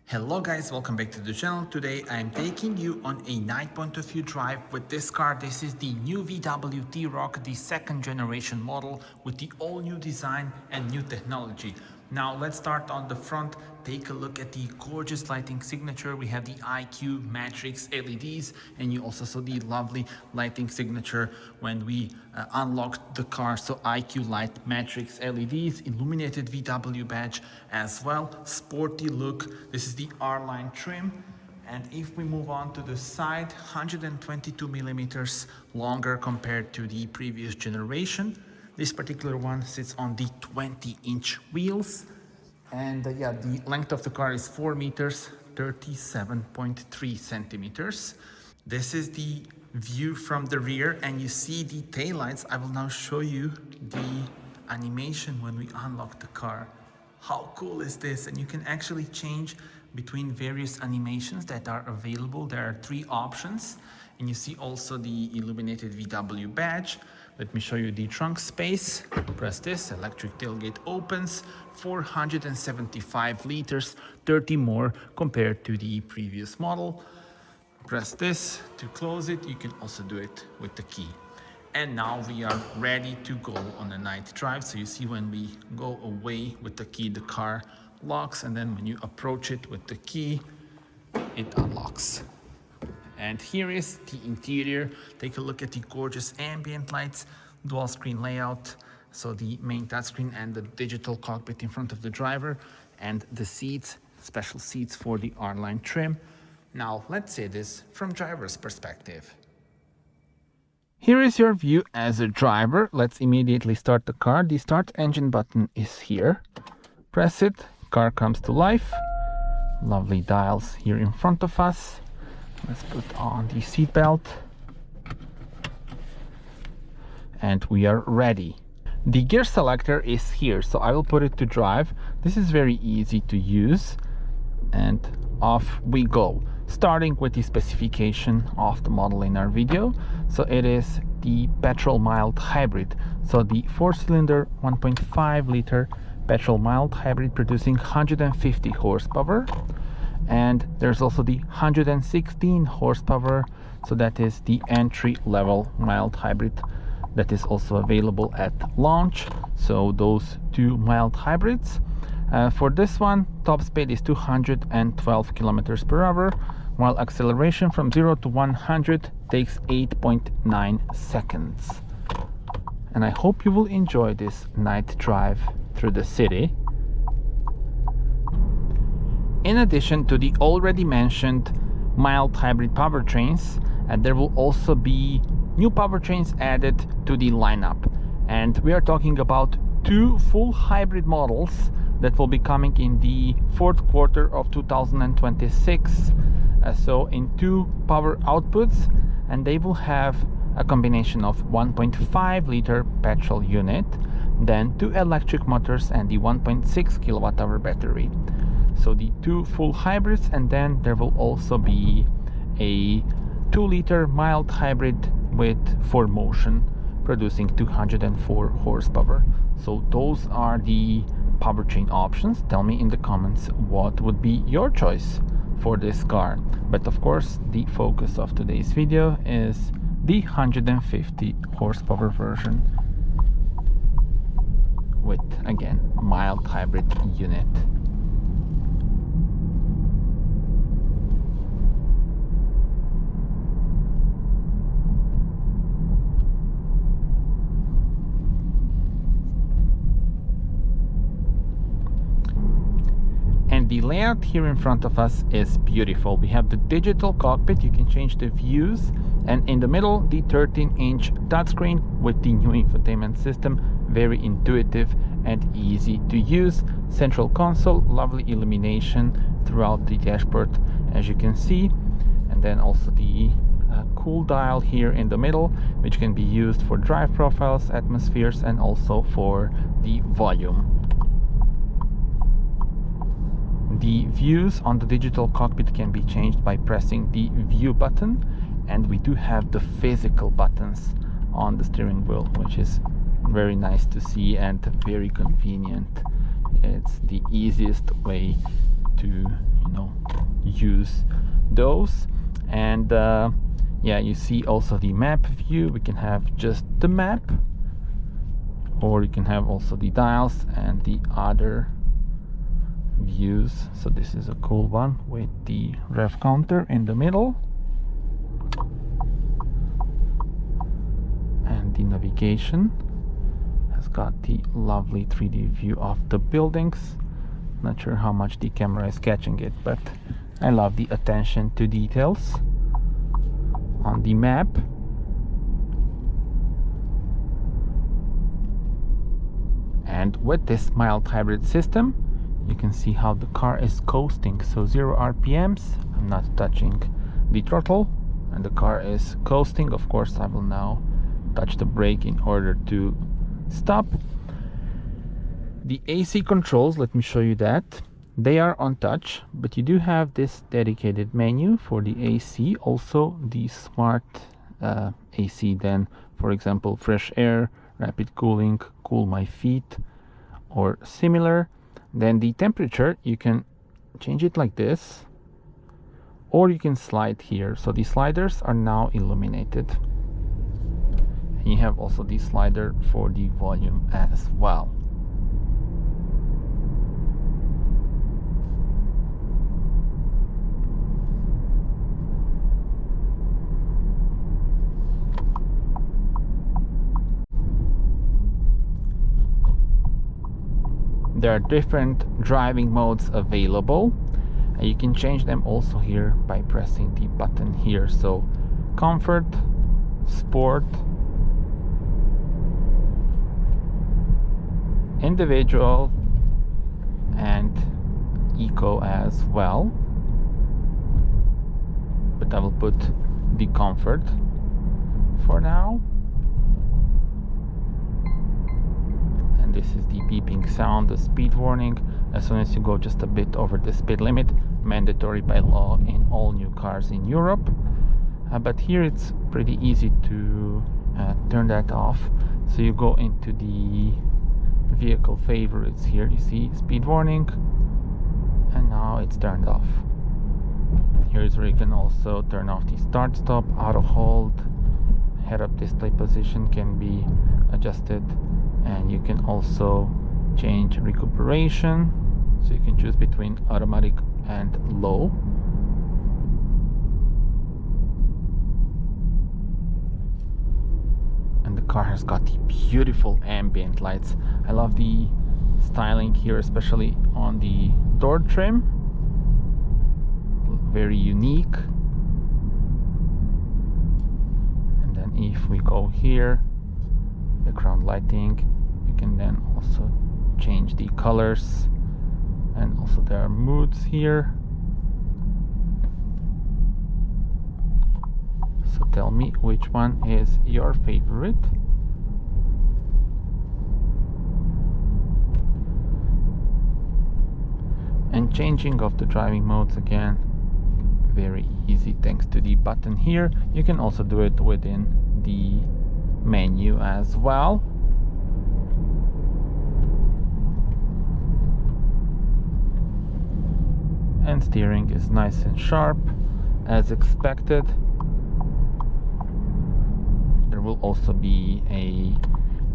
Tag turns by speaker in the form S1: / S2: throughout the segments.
S1: Hello guys, welcome back to the channel. Today I am taking you on a night point of view drive with this car. This is the new VW T-Roc, the second generation model with the all new design and new technology. Now let's start on the front. Take a look at the gorgeous lighting signature. We have the IQ Matrix LEDs, and you also saw the lovely lighting signature when we unlocked the car. So IQ Light Matrix LEDs, illuminated VW badge as well, sporty look. This is the R-Line trim. And if we move on to the side, 122 millimeters longer compared to the previous generation. This particular one sits on the 20-inch wheels. And yeah, the length of the car is 4 meters, 37.3 centimeters. This is the view from the rear, and you see the taillights. I will now show you the animation when we unlock the car. How cool is this? And you can actually change between various animations that are available. There are 3 options, and you see also the illuminated VW badge. Let me show you the trunk space. Press this, electric tailgate opens, 475 liters, 30 more compared to the previous model. Press this to close it. You can also do it with the key. And now we are ready to go on a night drive. So you see when we go away with the key, the car locks, and then when you approach it with the key, it unlocks. And here is the interior. Take a look at the gorgeous ambient lights, dual screen layout. So the main touchscreen and the digital cockpit in front of the driver, and the seats, special seats for the R-Line trim. Now let's say this from driver's perspective. Here is your view as a driver. Let's immediately start the car. The start engine button is here. Press it, car comes to life. Lovely dials here in front of us. Let's put on the seat belt. And we are ready. The gear selector is here, so I will put it to drive. This is very easy to use. And off we go. Starting with the specification of the model in our video. So it is the petrol mild hybrid. So the 4-cylinder 1.5 liter petrol mild hybrid producing 150 horsepower. And there's also the 116 horsepower, so that is the entry level mild hybrid that is also available at launch. So those 2 mild hybrids. For this one, top speed is 212 kilometers per hour, while acceleration from 0 to 100 takes 8.9 seconds. And I hope you will enjoy this night drive through the city. In addition to the already mentioned mild hybrid powertrains, there will also be new powertrains added to the lineup. And we are talking about 2 full hybrid models that will be coming in the 4th quarter of 2026. So in 2 power outputs, and they will have a combination of 1.5 liter petrol unit, then 2 electric motors and the 1.6 kilowatt hour battery. So the 2 full hybrids, and then there will also be a 2-liter mild hybrid with 4Motion producing 204 horsepower. So those are the powertrain options. Tell me in the comments what would be your choice for this car. But of course, the focus of today's video is the 150 horsepower version with, again, mild hybrid unit. The layout here in front of us is beautiful. We have the digital cockpit, you can change the views, and in the middle the 13-inch touchscreen with the new infotainment system, very intuitive and easy to use. Central console, lovely illumination throughout the dashboard as you can see, and then also the cool dial here in the middle, which can be used for drive profiles, atmospheres, and also for the volume. The views on the digital cockpit can be changed by pressing the view button, and we do have the physical buttons on the steering wheel, which is very nice to see and very convenient. It's the easiest way to, use those. And yeah, you see also the map view. We can have just the map, or you can have also the dials and the other views. So this is a cool one with the rev counter in the middle, and the navigation has got the lovely 3D view of the buildings. Not sure how much the camera is catching it, but I love the attention to details on the map. And with this mild hybrid system, you can see how the car is coasting. So 0 RPMs, I'm not touching the throttle, and the car is coasting. Of course, I will now touch the brake in order to stop. The AC controls, let me show you that. They are on touch, but you do have this dedicated menu for the AC. Also the smart AC, then for example fresh air, rapid cooling, cool my feet, or similar. Then the temperature, you can change it like this, or you can slide here. So the sliders are now illuminated. And you have also the slider for the volume as well. There are different driving modes available, and you can change them also here by pressing the button here. So comfort, sport, individual, and eco as well. But I will put the comfort for now. This is the beeping sound, the speed warning as soon as you go just a bit over the speed limit, mandatory by law in all new cars in Europe. But here it's pretty easy to turn that off. So you go into the vehicle favorites here, you see speed warning, and now it's turned off. Here's where you can also turn off the start stop, auto hold, head-up display position can be adjusted, and you can also change recuperation, so you can choose between automatic and low. And the car has got the beautiful ambient lights. I love the styling here, especially on the door trim, very unique. And then if we go here, background lighting, you can then also change the colors, and also there are moods here. So tell me which one is your favorite. And changing of the driving modes, again, very easy thanks to the button here. You can also do it within the menu as well. And steering is nice and sharp as expected. There will also be a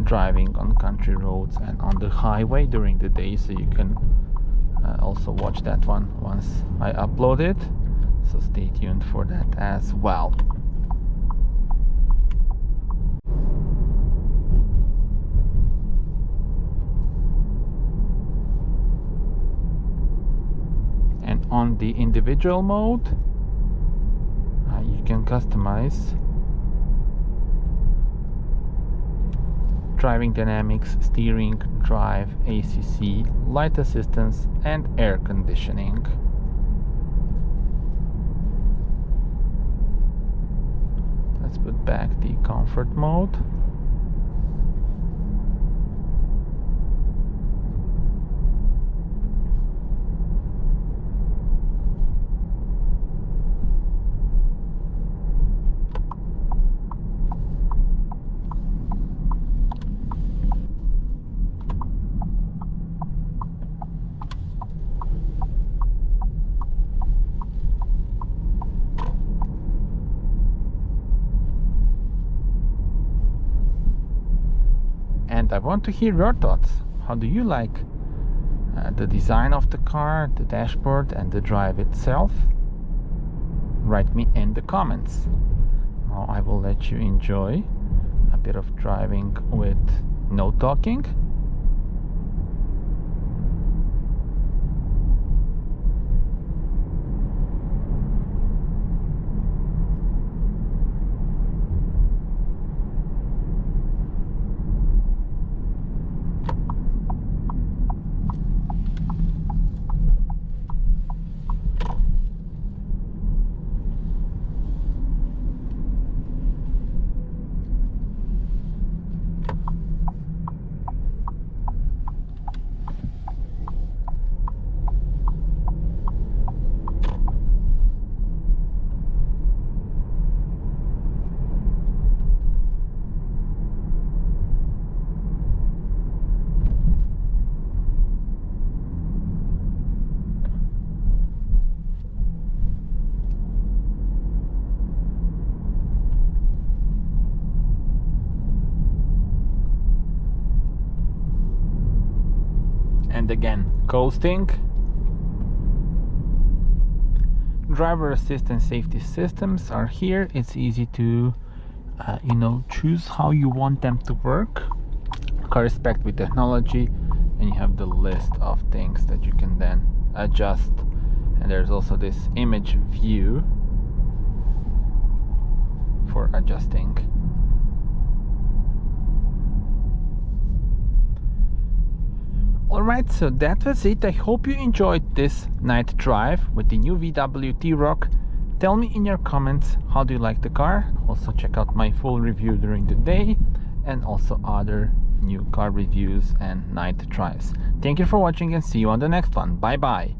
S1: driving on country roads and on the highway during the day, so you can also watch that one once I upload it, so stay tuned for that as well. And on the individual mode, you can customize driving dynamics, steering, drive, ACC, light assistance, and air conditioning. Let's put back the comfort mode. and I want to hear your thoughts. How do you like the design of the car, the dashboard, and the drive itself? Write me in the comments. Now I will let you enjoy a bit of driving with no talking. And again, coasting. Driver assist and safety systems are here. It's easy to choose how you want them to work. Car respect with technology, and you have the list of things that you can then adjust. And there's also this image view for adjusting. Alright, so that was it. I hope you enjoyed this night drive with the new VW T-Roc. Tell me in your comments how do you like the car. Also check out my full review during the day and also other new car reviews and night drives. Thank you for watching and see you on the next one. Bye bye.